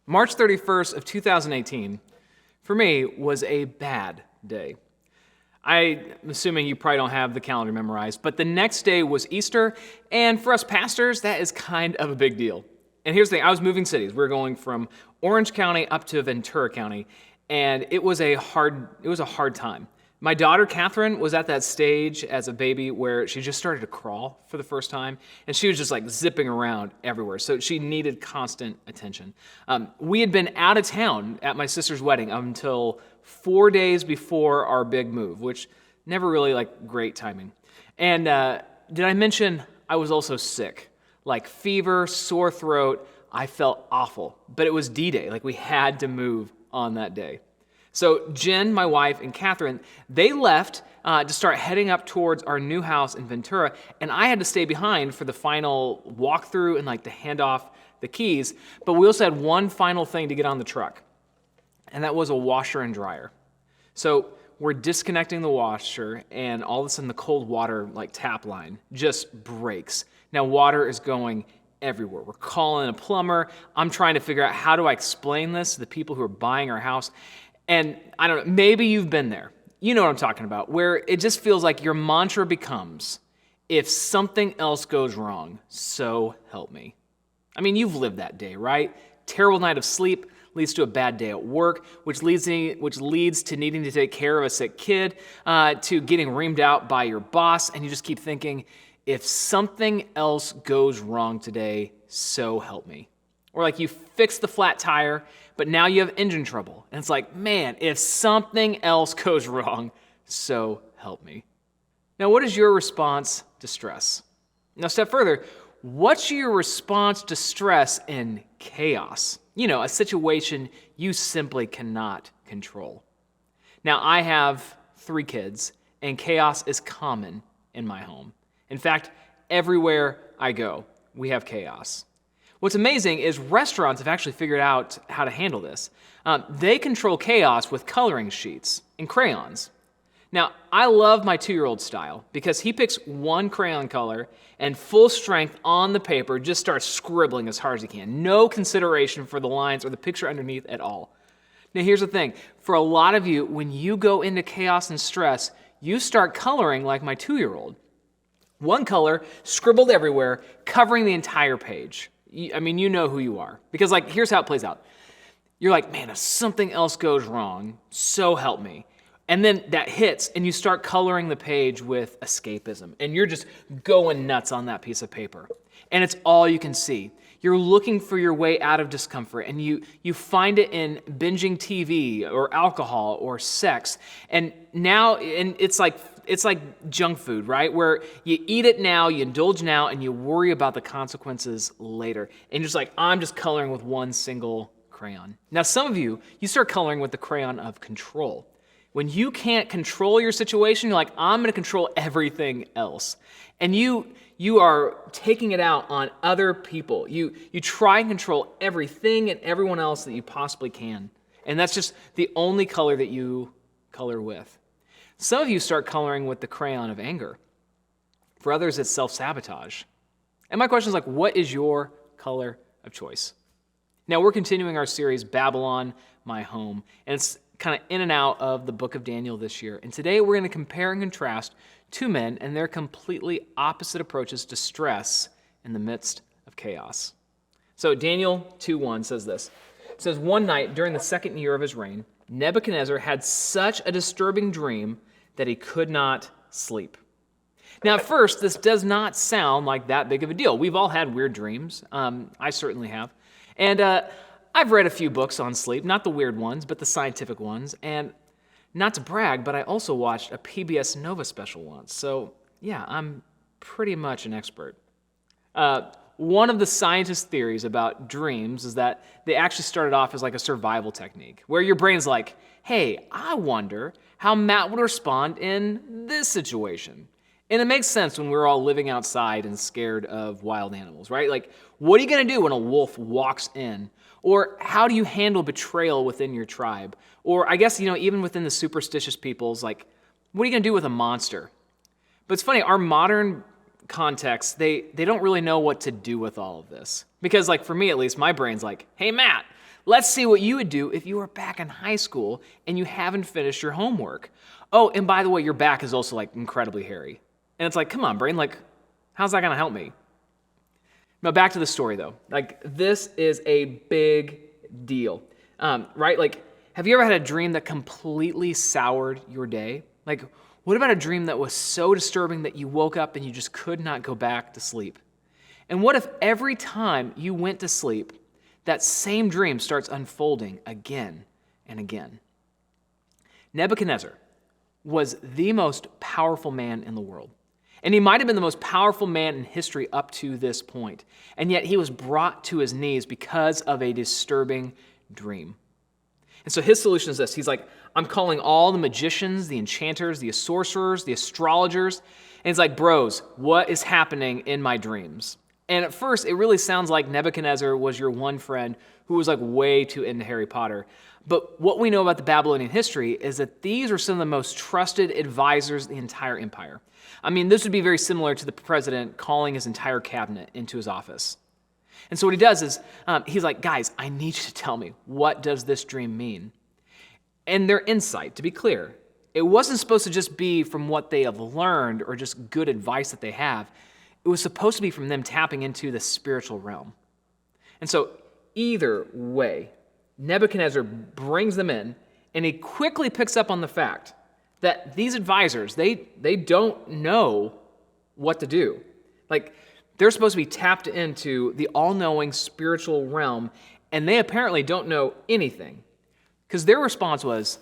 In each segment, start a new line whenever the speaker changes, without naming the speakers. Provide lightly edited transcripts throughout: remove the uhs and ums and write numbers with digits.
March 31st of 2018, for me, was a bad day. I'm assuming you probably don't have the calendar memorized, but the next day was Easter, and for us pastors, that is kind of a big deal. And here's the thing, I was moving cities. We were going from Orange County up to Ventura County, and it was a hard time. My daughter, Catherine, was at that stage as a baby where she just started to crawl for the first time, and she was just like zipping around everywhere, so she needed constant attention. We had been out of town at my sister's wedding until 4 days before our big move, which never really like great timing. And did I mention I was also sick? Like fever, sore throat, I felt awful, but it was D-Day, like we had to move on that day. So Jen, my wife, and Catherine, they left to start heading up towards our new house in Ventura, and I had to stay behind for the final walkthrough and like to hand off the keys. But we also had one final thing to get on the truck, and that was a washer and dryer. So we're disconnecting the washer, and all of a sudden the cold water like tap line just breaks. Now water is going everywhere. We're calling a plumber. I'm trying to figure out how do I explain this to the people who are buying our house. And I don't know, maybe you've been there. You know what I'm talking about, where it just feels like your mantra becomes, if something else goes wrong, so help me. I mean, you've lived that day, right? Terrible night of sleep leads to a bad day at work, which leads to needing to take care of a sick kid, to getting reamed out by your boss, and you just keep thinking, if something else goes wrong today, so help me. Or like you fix the flat tire, but now you have engine trouble. And it's like, man, if something else goes wrong, so help me. Now, what is your response to stress? Now, step further, what's your response to stress in chaos? You know, a situation you simply cannot control. Now, I have 3 kids, and chaos is common in my home. In fact, everywhere I go, we have chaos. What's amazing is restaurants have actually figured out how to handle this. They control chaos with coloring sheets and crayons. Now, I love my 2-year-old style because he picks one crayon color and full strength on the paper just starts scribbling as hard as he can. No consideration for the lines or the picture underneath at all. Now, here's the thing. For a lot of you, when you go into chaos and stress, you start coloring like my 2-year-old. One color scribbled everywhere, covering the entire page. I mean, you know who you are. Because, like, here's how it plays out. You're like, man, if something else goes wrong, so help me. And then that hits, and you start coloring the page with escapism. And you're just going nuts on that piece of paper. And it's all you can see. You're looking for your way out of discomfort, and you find it in binging TV or alcohol or sex. And now, it's like junk food, right? Where you eat it now, you indulge now, and you worry about the consequences later. And you're just like, I'm just coloring with one single crayon. Now, some of you start coloring with the crayon of control. When you can't control your situation, you're like, I'm going to control everything else. And you are taking it out on other people. You try and control everything and everyone else that you possibly can. And that's just the only color that you color with. Some of you start coloring with the crayon of anger. For others, it's self-sabotage. And my question is like, what is your color of choice? Now, we're continuing our series, Babylon, My Home, and it's kind of in and out of the book of Daniel this year. And today we're going to compare and contrast 2 men and their completely opposite approaches to stress in the midst of chaos. So Daniel 2:1 says this. It says, one night during the 2nd year of his reign, Nebuchadnezzar had such a disturbing dream that he could not sleep. Now, at first, this does not sound like that big of a deal. We've all had weird dreams. I certainly have. And I've read a few books on sleep, not the weird ones, but the scientific ones. And not to brag, but I also watched a PBS Nova special once. So, yeah, I'm pretty much an expert. One of the scientists' theories about dreams is that they actually started off as like a survival technique, where your brain's like, hey, I wonder how Matt would respond in this situation. And it makes sense when we're all living outside and scared of wild animals, right? Like, what are you going to do when a wolf walks in? Or how do you handle betrayal within your tribe? Or I guess, even within the superstitious peoples, like, what are you going to do with a monster? But it's funny, our modern context, they don't really know what to do with all of this. Because, like, for me at least, my brain's like, hey, Matt, Let's see what you would do if you were back in high school and you haven't finished your homework. Oh, and by the way, your back is also like incredibly hairy. And it's like, come on, brain, like, how's that going to help me? Now, back to the story, though. Like, this is a big deal, right? Like, have you ever had a dream that completely soured your day? Like, what about a dream that was so disturbing that you woke up and you just could not go back to sleep? And what if every time you went to sleep, that same dream starts unfolding again and again? Nebuchadnezzar was the most powerful man in the world. And he might have been the most powerful man in history up to this point. And yet he was brought to his knees because of a disturbing dream. And so his solution is this. He's like, I'm calling all the magicians, the enchanters, the sorcerers, the astrologers. And he's like, bros, what is happening in my dreams? And at first, it really sounds like Nebuchadnezzar was your one friend who was like way too into Harry Potter. But what we know about the Babylonian history is that these were some of the most trusted advisors in the entire empire. I mean, this would be very similar to the president calling his entire cabinet into his office. And so what he does is, he's like, guys, I need you to tell me, what does this dream mean? And their insight, to be clear, it wasn't supposed to just be from what they have learned or just good advice that they have. It was supposed to be from them tapping into the spiritual realm. And so either way, Nebuchadnezzar brings them in, and he quickly picks up on the fact that these advisors, they don't know what to do. Like, they're supposed to be tapped into the all-knowing spiritual realm, and they apparently don't know anything. Because their response was,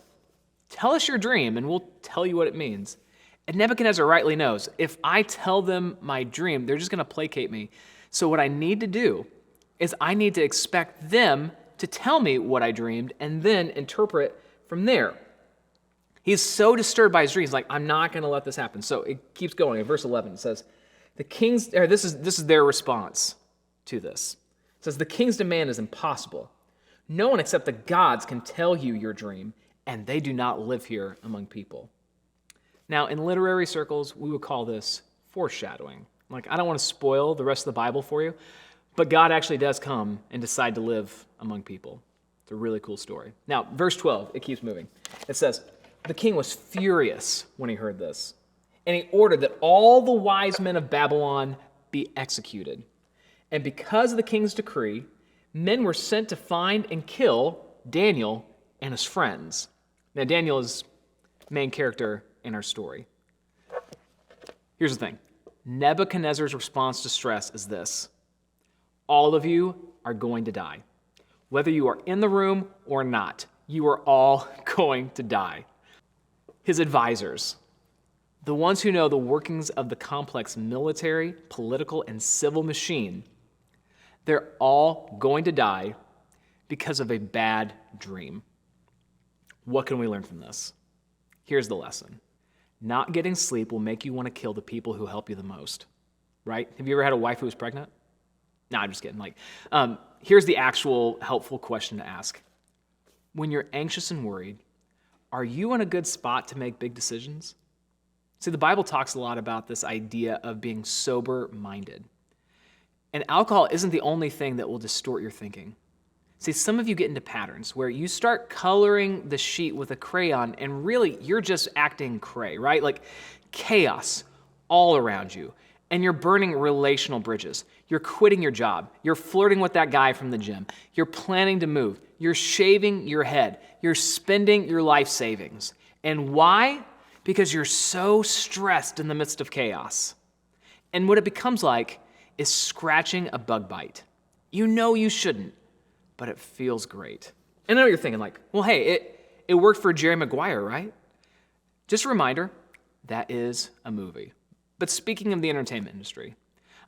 tell us your dream, and we'll tell you what it means. And Nebuchadnezzar rightly knows, if I tell them my dream, they're just going to placate me. So what I need to do is I need to expect them to tell me what I dreamed and then interpret from there. He's so disturbed by his dreams, like, I'm not going to let this happen. So it keeps going. In verse 11, it says, this is their response to this. It says, the king's demand is impossible. No one except the gods can tell you your dream, and they do not live here among people. Now, in literary circles, we would call this foreshadowing. Like, I don't want to spoil the rest of the Bible for you, but God actually does come and decide to live among people. It's a really cool story. Now, verse 12, it keeps moving. It says, the king was furious when he heard this, and he ordered that all the wise men of Babylon be executed. And because of the king's decree, men were sent to find and kill Daniel and his friends. Now, Daniel is the main character in our story. Here's the thing. Nebuchadnezzar's response to stress is this. All of you are going to die. Whether you are in the room or not, you are all going to die. His advisors, the ones who know the workings of the complex military, political, and civil machine, they're all going to die because of a bad dream. What can we learn from this? Here's the lesson. Not getting sleep will make you want to kill the people who help you the most, right? Have you ever had a wife who was pregnant? No, I'm just kidding. Here's the actual helpful question to ask. When you're anxious and worried, are you in a good spot to make big decisions? See, the Bible talks a lot about this idea of being sober-minded. And alcohol isn't the only thing that will distort your thinking. See, some of you get into patterns where you start coloring the sheet with a crayon and really you're just acting cray, right? Like chaos all around you. And you're burning relational bridges. You're quitting your job. You're flirting with that guy from the gym. You're planning to move. You're shaving your head. You're spending your life savings. And why? Because you're so stressed in the midst of chaos. And what it becomes like is scratching a bug bite. You know you shouldn't, but it feels great. And I know you're thinking like, well, hey, it worked for Jerry Maguire, right? Just a reminder, that is a movie. But speaking of the entertainment industry,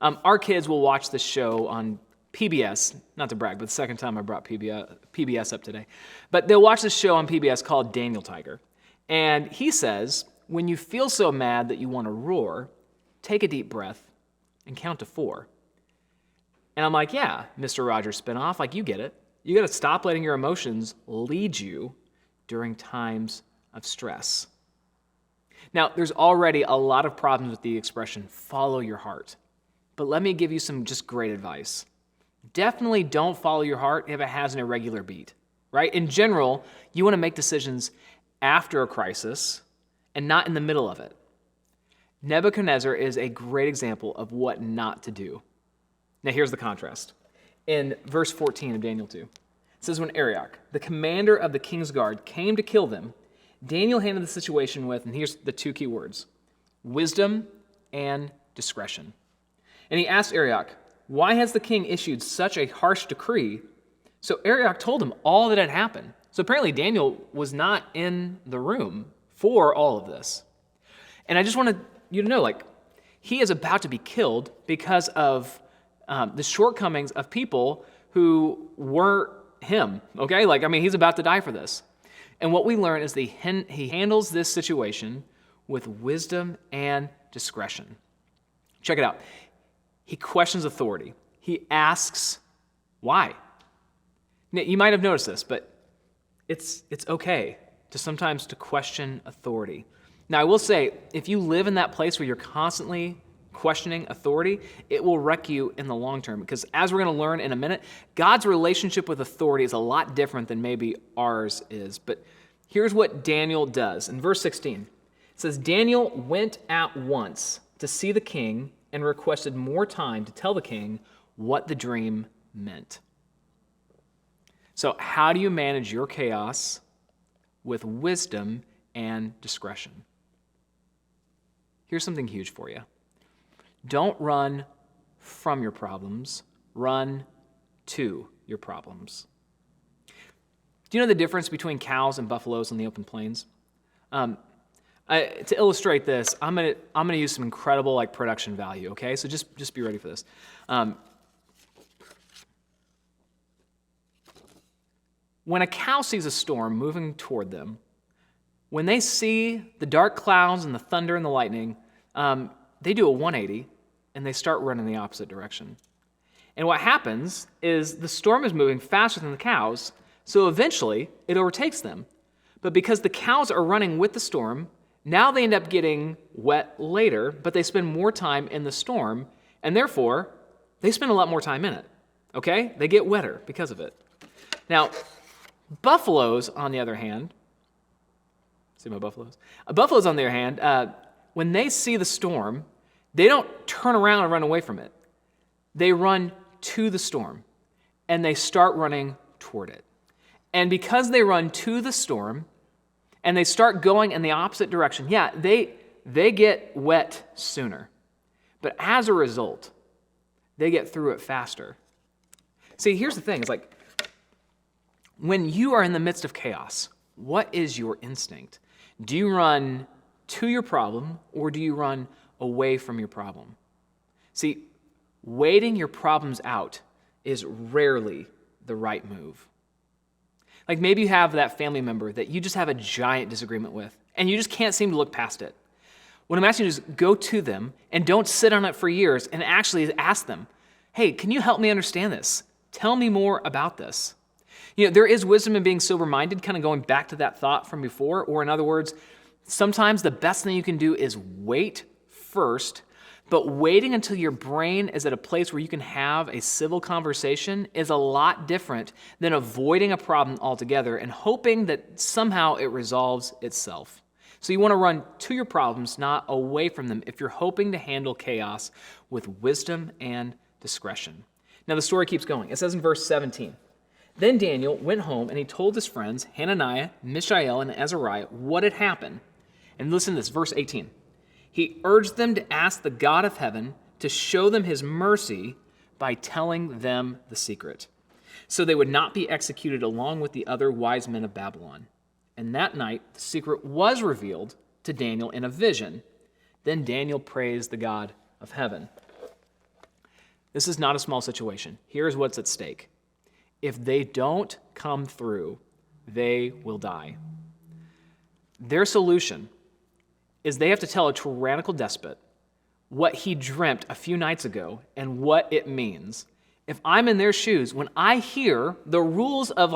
our kids will watch this show on PBS, not to brag, but the second time I brought PBS up today. But they'll watch this show on PBS called Daniel Tiger. And he says, when you feel so mad that you want to roar, take a deep breath and count to 4. And I'm like, yeah, Mr. Rogers spinoff, like you get it. You got to stop letting your emotions lead you during times of stress. Now, there's already a lot of problems with the expression, follow your heart. But let me give you some just great advice. Definitely don't follow your heart if it has an irregular beat, right? In general, you want to make decisions after a crisis and not in the middle of it. Nebuchadnezzar is a great example of what not to do. Now here's the contrast. In verse 14 of Daniel 2, it says, when Arioch, the commander of the king's guard, came to kill them, Daniel handled the situation with, and here's the two key words, wisdom and discretion. And he asked Arioch, why has the king issued such a harsh decree? So Arioch told him all that had happened. So apparently Daniel was not in the room for all of this. And I just wanted you to know, he is about to be killed because of the shortcomings of people who weren't him, okay? He's about to die for this. And what we learn is he handles this situation with wisdom and discretion. Check it out. He questions authority. He asks why. Now, you might have noticed this, but it's okay to sometimes to question authority. Now, I will say, if you live in that place where you're constantly questioning authority, it will wreck you in the long term. Because as we're going to learn in a minute, God's relationship with authority is a lot different than maybe ours is. But here's what Daniel does. In verse 16, it says, Daniel went at once to see the king and requested more time to tell the king what the dream meant. So how do you manage your chaos with wisdom and discretion? Here's something huge for you. Don't run from your problems, run to your problems. Do you know the difference between cows and buffaloes on the open plains? To illustrate this, I'm gonna use some incredible production value. Okay, so just be ready for this. When a cow sees a storm moving toward them, when they see the dark clouds and the thunder and the lightning, they do a 180 and they start running the opposite direction. And what happens is the storm is moving faster than the cows, so eventually it overtakes them. But because the cows are running with the storm, now they end up getting wet later, but they spend more time in the storm, and therefore they spend a lot more time in it. Okay? They get wetter because of it. Now, buffaloes, on the other hand, see my buffaloes? Buffaloes, on the other hand, when they see the storm, they don't turn around and run away from it. They run to the storm, and they start running toward it. And because they run to the storm, and they start going in the opposite direction, they get wet sooner. But as a result, they get through it faster. See, here's the thing. It's when you are in the midst of chaos, what is your instinct? Do you run to your problem, or do you run away from your problem? See, waiting your problems out is rarely the right move. Maybe you have that family member that you just have a giant disagreement with, and you just can't seem to look past it. What I'm asking you is go to them and don't sit on it for years and actually ask them, hey, can you help me understand this? Tell me more about this. There is wisdom in being sober-minded, kind of going back to that thought from before, or in other words, sometimes the best thing you can do is wait first, but waiting until your brain is at a place where you can have a civil conversation is a lot different than avoiding a problem altogether and hoping that somehow it resolves itself. So you want to run to your problems, not away from them, if you're hoping to handle chaos with wisdom and discretion. Now the story keeps going. It says in verse 17, then Daniel went home and he told his friends, Hananiah, Mishael, and Azariah, what had happened. And listen to this, verse 18. He urged them to ask the God of heaven to show them his mercy by telling them the secret, so they would not be executed along with the other wise men of Babylon. And that night, the secret was revealed to Daniel in a vision. Then Daniel praised the God of heaven. This is not a small situation. Here's what's at stake. If they don't come through, they will die. Their solution is they have to tell a tyrannical despot what he dreamt a few nights ago and what it means. If I'm in their shoes, when I hear the rules of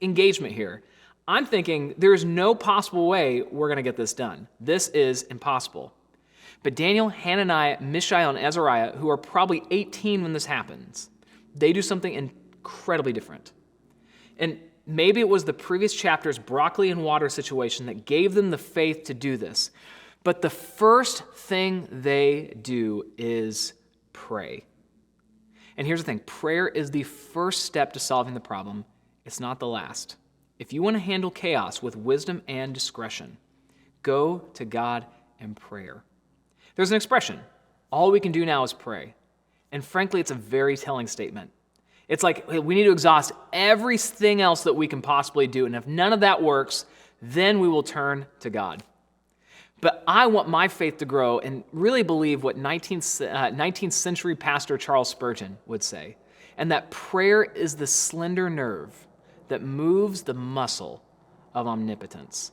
engagement here, I'm thinking there's no possible way we're going to get this done. This is impossible. But Daniel, Hananiah, Mishael, and Azariah, who are probably 18 when this happens, They do something incredibly different. And maybe it was the previous chapter's broccoli and water situation that gave them the faith to do this. But the first thing they do is pray. And here's the thing, prayer is the first step to solving the problem. It's not the last. If you want to handle chaos with wisdom and discretion, go to God in prayer. There's an expression, all we can do now is pray. And frankly, it's a very telling statement. It's like we need to exhaust everything else that we can possibly do. And if none of that works, then we will turn to God. But I want my faith to grow and really believe what 19th century pastor Charles Spurgeon would say, and that prayer is the slender nerve that moves the muscle of omnipotence.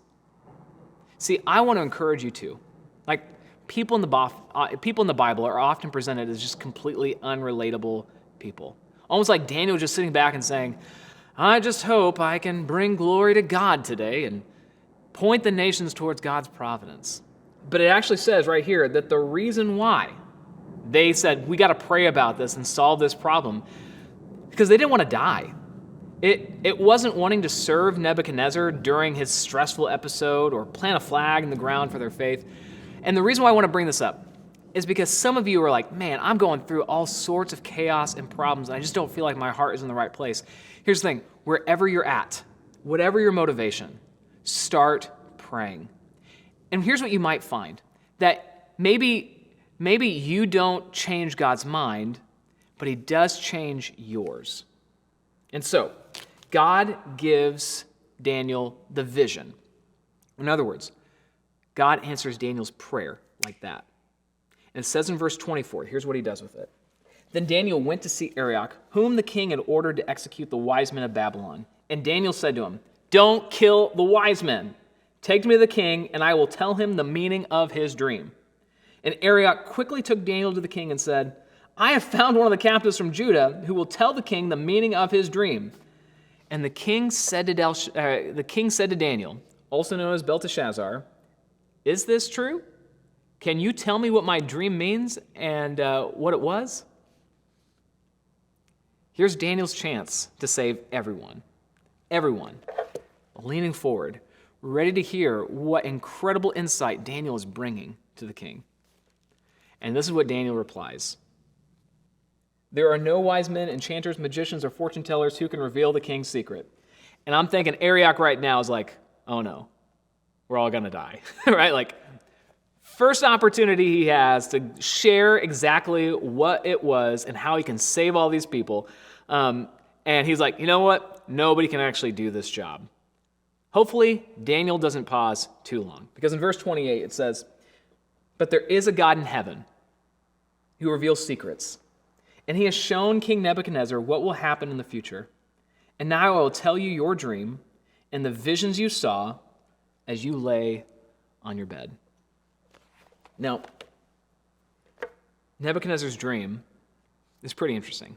See, I want to encourage you too. Like, people in the Bible are often presented as just completely unrelatable people. Almost like Daniel just sitting back and saying, I just hope I can bring glory to God today and point the nations towards God's providence. But it actually says right here that the reason why they said, we got to pray about this and solve this problem, because they didn't want to die. It wasn't wanting to serve Nebuchadnezzar during his stressful episode or plant a flag in the ground for their faith. And the reason why I want to bring this up is because some of you are like, man, I'm going through all sorts of chaos and problems, and I just don't feel like my heart is in the right place. Here's the thing, wherever you're at, whatever your motivation, start praying. And here's what you might find, that maybe you don't change God's mind, but he does change yours. And so, God gives Daniel the vision. In other words, God answers Daniel's prayer like that. And it says in verse 24, here's what he does with it. Then Daniel went to see Arioch, whom the king had ordered to execute the wise men of Babylon. And Daniel said to him, don't kill the wise men. Take me to the king, and I will tell him the meaning of his dream. And Arioch quickly took Daniel to the king and said, I have found one of the captives from Judah who will tell the king the meaning of his dream. And the king said to Daniel, also known as Belteshazzar, is this true? Can you tell me what my dream means and what it was? Here's Daniel's chance to save everyone, leaning forward, ready to hear what incredible insight Daniel is bringing to the king. And this is what Daniel replies. There are no wise men, enchanters, magicians, or fortune tellers who can reveal the king's secret. And I'm thinking Arioch right now is like, oh no, we're all going to die, right? Like, first opportunity he has to share exactly what it was and how he can save all these people. And he's like, you know what? Nobody can actually do this job. Hopefully, Daniel doesn't pause too long, because in verse 28 it says, but there is a God in heaven who reveals secrets, and he has shown King Nebuchadnezzar what will happen in the future. And now I will tell you your dream and the visions you saw as you lay on your bed. Now, Nebuchadnezzar's dream is pretty interesting.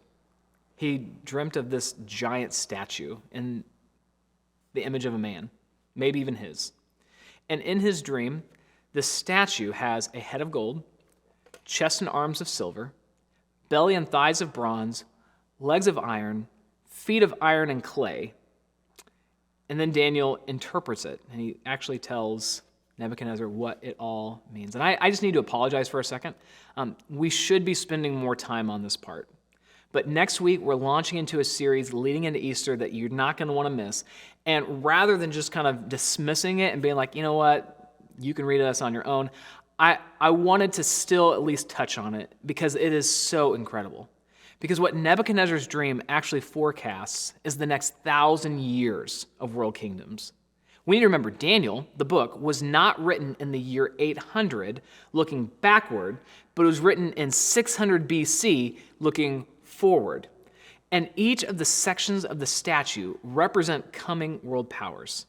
He dreamt of this giant statue in the image of a man, maybe even his. And in his dream, the statue has a head of gold, chest and arms of silver, belly and thighs of bronze, legs of iron, feet of iron and clay. And then Daniel interprets it, and he actually tells Nebuchadnezzar what it all means. And I just need to apologize for a second. We should be spending more time on this part. But next week, we're launching into a series leading into Easter that you're not going to want to miss. And rather than just kind of dismissing it and being like, you know what, you can read this on your own, I wanted to still at least touch on it because it is so incredible. Because what Nebuchadnezzar's dream actually forecasts is the next 1,000 years of world kingdoms. We need to remember, Daniel, the book, was not written in the year 800, looking backward, but it was written in 600 BC, looking forward. And each of the sections of the statue represent coming world powers.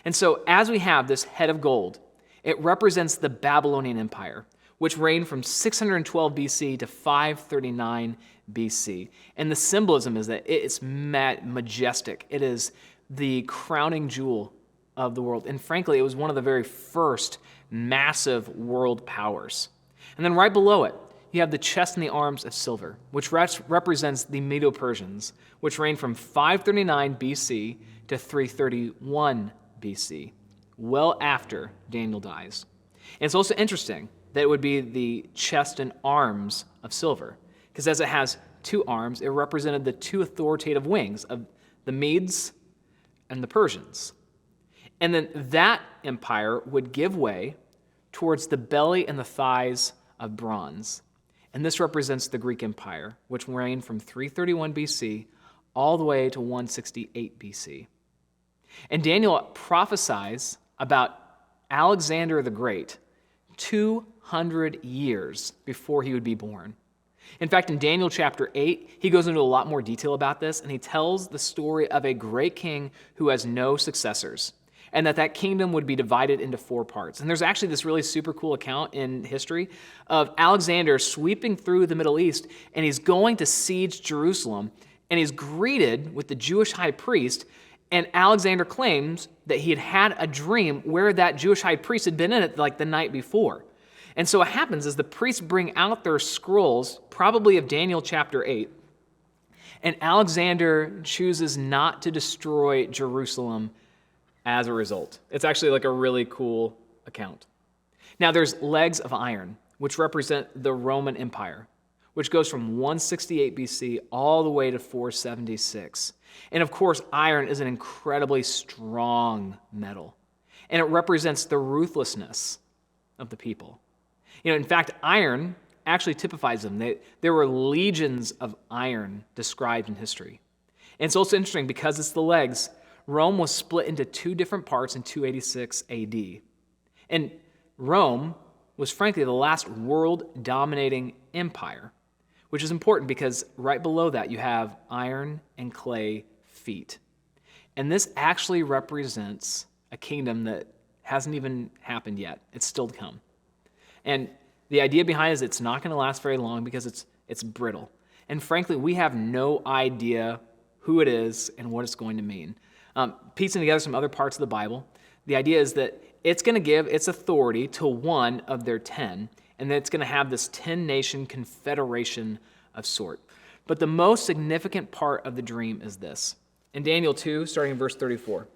And so as we have this head of gold, it represents the Babylonian Empire, which reigned from 612 BC to 539 BC. And the symbolism is that it's majestic. It is the crowning jewel of the world. And frankly, it was one of the very first massive world powers. And then right below it, you you have the chest and the arms of silver, which represents the Medo-Persians, which reigned from 539 BC to 331 BC, well after Daniel dies. And it's also interesting that it would be the chest and arms of silver, because as it has two arms, it represented the two authoritative wings of the Medes and the Persians. And then that empire would give way towards the belly and the thighs of bronze. And this represents the Greek Empire, which reigned from 331 BC all the way to 168 BC. And Daniel prophesies about Alexander the Great 200 years before he would be born. In fact, in Daniel chapter 8, he goes into a lot more detail about this, and he tells the story of a great king who has no successors, and that kingdom would be divided into 4 parts. And there's actually this really super cool account in history of Alexander sweeping through the Middle East, and he's going to siege Jerusalem, and he's greeted with the Jewish high priest, and Alexander claims that he had had a dream where that Jewish high priest had been in it like the night before. And so what happens is the priests bring out their scrolls, probably of Daniel chapter 8, and Alexander chooses not to destroy Jerusalem as a result. It's actually like a really cool account. Now there's legs of iron, which represent the Roman Empire, which goes from 168 BC all the way to 476. And of course, iron is an incredibly strong metal, and it represents the ruthlessness of the people. In fact, iron actually typifies them. There were legions of iron described in history. And it's also interesting because it's the legs. Rome was split into 2 different parts in 286 AD. And Rome was frankly the last world-dominating empire, which is important because right below that you have iron and clay feet. And this actually represents a kingdom that hasn't even happened yet. It's still to come. And the idea behind it is it's not going to last very long because it's brittle. And frankly, we have no idea who it is and what it's going to mean. Piecing together some other parts of the Bible, the idea is that it's going to give its authority to one of their 10, and that it's going to have this 10-nation confederation of sort. But the most significant part of the dream is this. In Daniel 2, starting in verse 34, it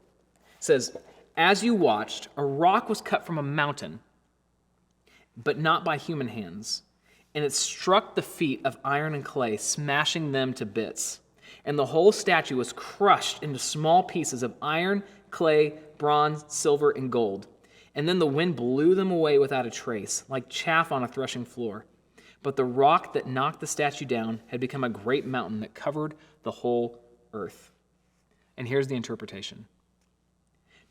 says, "As you watched, a rock was cut from a mountain, but not by human hands, and it struck the feet of iron and clay, smashing them to bits. And the whole statue was crushed into small pieces of iron, clay, bronze, silver, and gold. And then the wind blew them away without a trace, like chaff on a threshing floor. But the rock that knocked the statue down had become a great mountain that covered the whole earth." And here's the interpretation.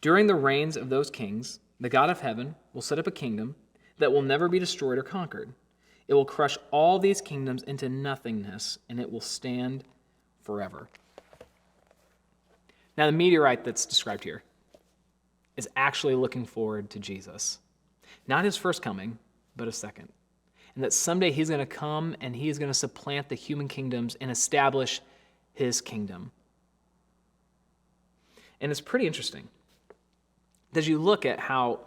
"During the reigns of those kings, the God of heaven will set up a kingdom that will never be destroyed or conquered. It will crush all these kingdoms into nothingness, and it will stand forever." Now, the meteorite that's described here is actually looking forward to Jesus. Not his first coming, but a second. And that someday he's going to come and he is going to supplant the human kingdoms and establish his kingdom. And it's pretty interesting. As you look at how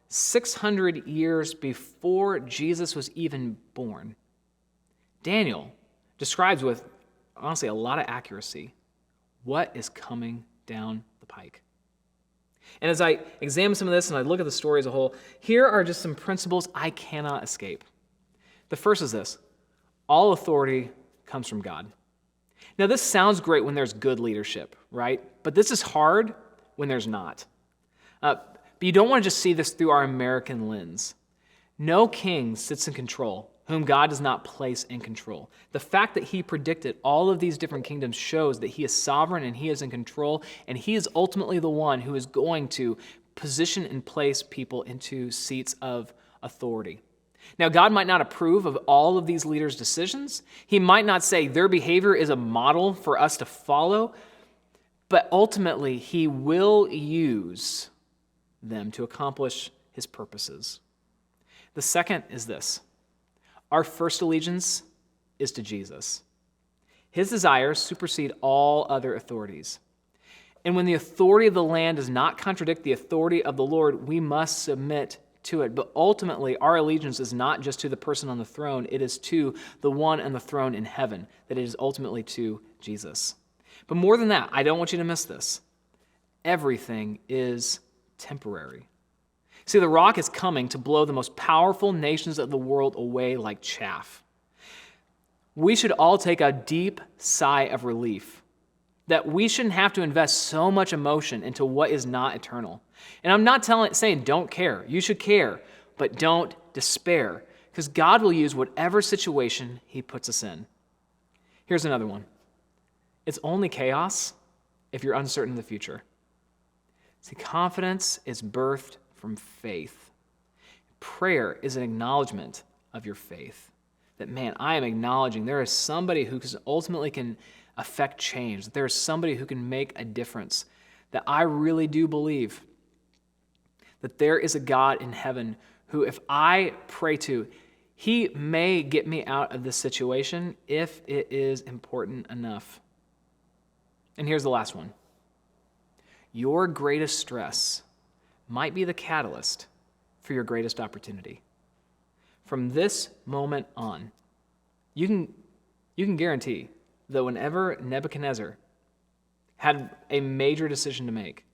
600 years before Jesus was even born, Daniel describes with, honestly, a lot of accuracy what is coming down the pike. And as I examine some of this and I look at the story as a whole, here are just some principles I cannot escape. The first is this: all authority comes from God. Now, this sounds great when there's good leadership, right? But this is hard when there's not. But you don't want to just see this through our American lens. No king sits in control whom God does not place in control. The fact that he predicted all of these different kingdoms shows that he is sovereign and he is in control, and he is ultimately the one who is going to position and place people into seats of authority. Now, God might not approve of all of these leaders' decisions. He might not say their behavior is a model for us to follow, but ultimately he will use them to accomplish his purposes. The second is this: our first allegiance is to Jesus. His desires supersede all other authorities. And when the authority of the land does not contradict the authority of the Lord, we must submit to it. But ultimately, our allegiance is not just to the person on the throne, it is to the one on the throne in heaven, that it is ultimately to Jesus. But more than that, I don't want you to miss this. Everything is temporary. See, the rock is coming to blow the most powerful nations of the world away like chaff. We should all take a deep sigh of relief that we shouldn't have to invest so much emotion into what is not eternal. And I'm not saying don't care. You should care, but don't despair, because God will use whatever situation he puts us in. Here's another one. It's only chaos if you're uncertain of the future. See, confidence is birthed from faith. Prayer is an acknowledgement of your faith. That, man, I am acknowledging there is somebody who ultimately can affect change. That there is somebody who can make a difference. That I really do believe that there is a God in heaven who, if I pray to, he may get me out of this situation if it is important enough. And here's the last one. Your greatest stress might be the catalyst for your greatest opportunity. From this moment on, you can guarantee that whenever Nebuchadnezzar had a major decision to make,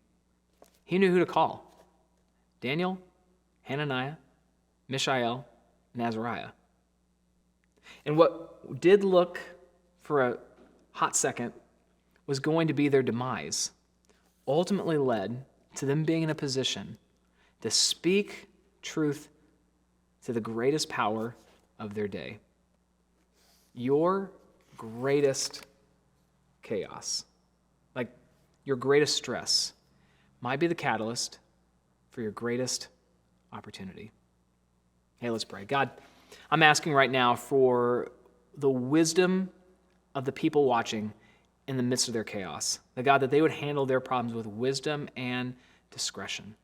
he knew who to call. Daniel, Hananiah, Mishael, and Azariah. And what did look for a hot second was going to be their demise, ultimately led to them being in a position to speak truth to the greatest power of their day. Your greatest chaos, like your greatest stress, might be the catalyst for your greatest opportunity. Hey, let's pray. God, I'm asking right now for the wisdom of the people watching in the midst of their chaos. That God, that they would handle their problems with wisdom and discretion.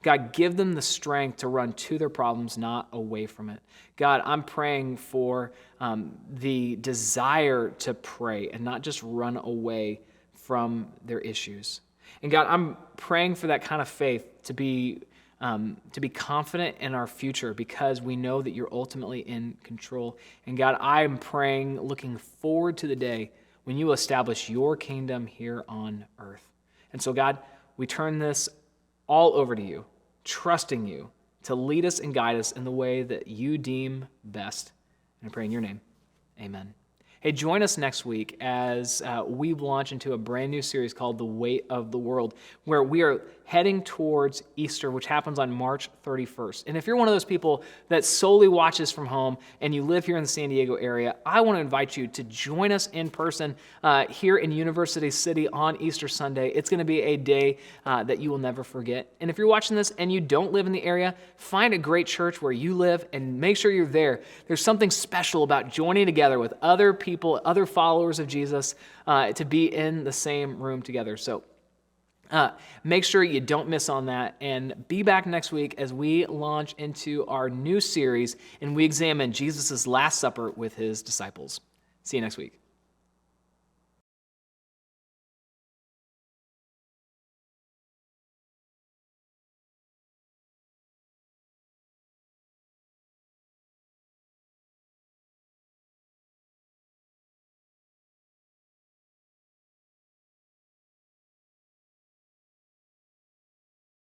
God, give them the strength to run to their problems, not away from it. God, I'm praying for the desire to pray and not just run away from their issues. And God, I'm praying for that kind of faith to be confident in our future because we know that you're ultimately in control. And God, I'm praying, looking forward to the day when you establish your kingdom here on earth. And so, God, we turn this all over to you, trusting you to lead us and guide us in the way that you deem best. And I pray in your name, amen. Hey, join us next week as we launch into a brand new series called The Weight of the World, where we are heading towards Easter, which happens on March 31st. And if you're one of those people that solely watches from home and you live here in the San Diego area, I want to invite you to join us in person here in University City on Easter Sunday. It's going to be a day that you will never forget. And if you're watching this and you don't live in the area, find a great church where you live and make sure you're there. There's something special about joining together with other people, other followers of Jesus, to be in the same room together. So make sure you don't miss on that, and be back next week as we launch into our new series and we examine Jesus' Last Supper with his disciples. See you next week.